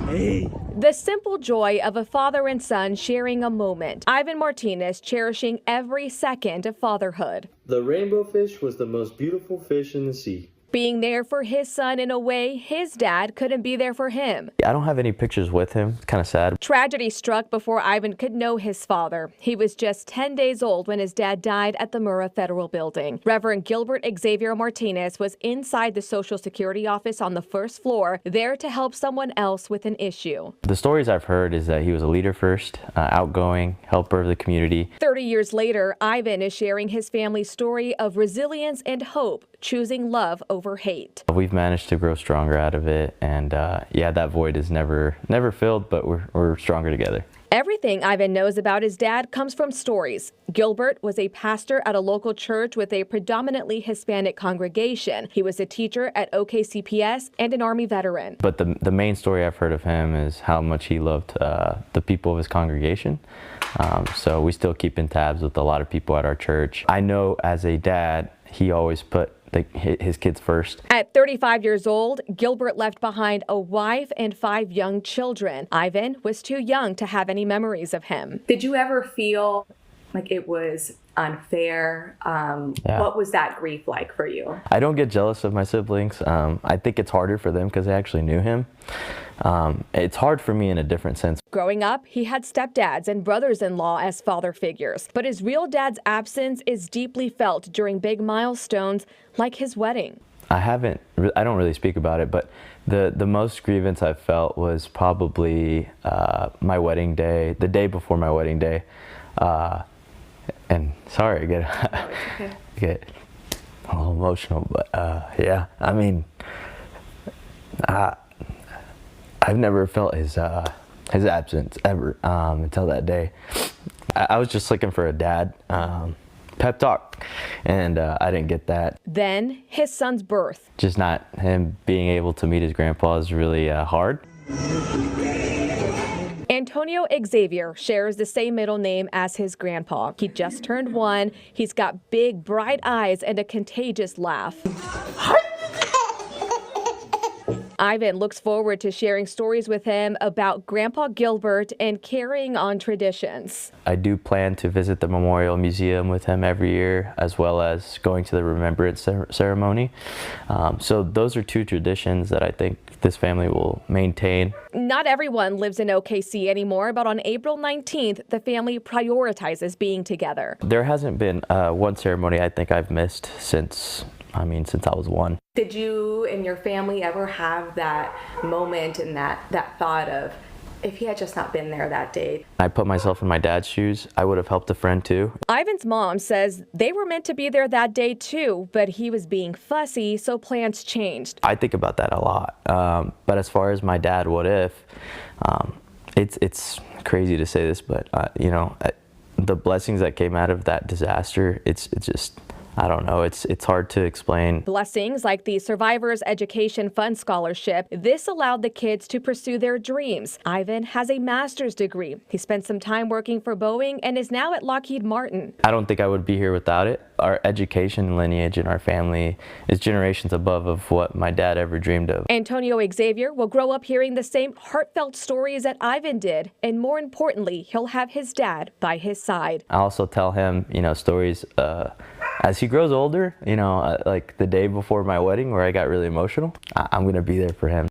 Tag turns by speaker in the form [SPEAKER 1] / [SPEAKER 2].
[SPEAKER 1] The simple joy of a father and son sharing a moment. Ivan Martinez cherishing every second of fatherhood.
[SPEAKER 2] The rainbow fish was the most beautiful fish in the sea.
[SPEAKER 1] Being there for his son in a way his dad couldn't be there for him.
[SPEAKER 3] I don't have any pictures with him. It's kind of sad.
[SPEAKER 1] Tragedy struck before Ivan could know his father. He was just 10 days old when his dad died at the Murrah Federal Building. Reverend Gilbert Xavier Martinez was inside the Social Security office on the first floor, there to help someone else with an issue.
[SPEAKER 3] The stories I've heard is that he was a leader first, outgoing, helper of the community.
[SPEAKER 1] 30 years later, Ivan is sharing his family's story of resilience and hope, choosing love over hate.
[SPEAKER 3] We've managed to grow stronger out of it, and yeah, that void is never filled, but we're stronger together.
[SPEAKER 1] Everything Ivan knows about his dad comes from stories. Gilbert was a pastor at a local church with a predominantly Hispanic congregation. He was a teacher at OKCPS and an Army veteran.
[SPEAKER 3] But the main story I've heard of him is how much he loved the people of his congregation. So we still keep in tabs with a lot of people at our church. I know as a dad, he always put his kids first.
[SPEAKER 1] At 35 years old, Gilbert left behind a wife and 5 young children. Ivan was too young to have any memories of him.
[SPEAKER 4] Did you ever feel like it was unfair?
[SPEAKER 3] Yeah.
[SPEAKER 4] What was that grief like for you?
[SPEAKER 3] I don't get jealous of my siblings. I think it's harder for them because they actually knew him. It's hard for me in a different sense.
[SPEAKER 1] Growing up, he had stepdads and brothers-in-law as father figures, but his real dad's absence is deeply felt during big milestones like his wedding.
[SPEAKER 3] I don't really speak about it, but the most grievance I've felt was probably my wedding day, the day before my wedding day. And sorry, I get a little emotional, but yeah, I mean, I've never felt his absence ever until that day. I was just looking for a dad pep talk, and I didn't get that.
[SPEAKER 1] Then his son's birth.
[SPEAKER 3] Just not him being able to meet his grandpa is really hard.
[SPEAKER 1] Antonio Xavier shares the same middle name as his grandpa. He just turned 1. He's got big, bright eyes and a contagious laugh. Ivan looks forward to sharing stories with him about Grandpa Gilbert and carrying on traditions.
[SPEAKER 3] I do plan to visit the Memorial Museum with him every year, as well as going to the Remembrance Ceremony. So those are 2 traditions that I think this family will maintain.
[SPEAKER 1] Not everyone lives in OKC anymore, but on April 19th, the family prioritizes being together.
[SPEAKER 3] There hasn't been one ceremony I think I've missed since I was 1.
[SPEAKER 4] Did you and your family ever have that moment and that thought of, if he had just not been there that day?
[SPEAKER 3] I put myself in my dad's shoes. I would have helped a friend too.
[SPEAKER 1] Ivan's mom says they were meant to be there that day too, but he was being fussy, so plans changed.
[SPEAKER 3] I think about that a lot. But as far as my dad, what if, it's crazy to say this, but you know, the blessings that came out of that disaster, it's just, I don't know, it's hard to explain.
[SPEAKER 1] Blessings like the Survivors Education Fund Scholarship. This allowed the kids to pursue their dreams. Ivan has a master's degree. He spent some time working for Boeing and is now at Lockheed Martin.
[SPEAKER 3] I don't think I would be here without it. Our education lineage in our family is generations above of what my dad ever dreamed of.
[SPEAKER 1] Antonio Xavier will grow up hearing the same heartfelt stories that Ivan did, and more importantly, he'll have his dad by his side.
[SPEAKER 3] I also tell him, you know, stories as he grows older, you know, like the day before my wedding where I got really emotional. I'm going to be there for him.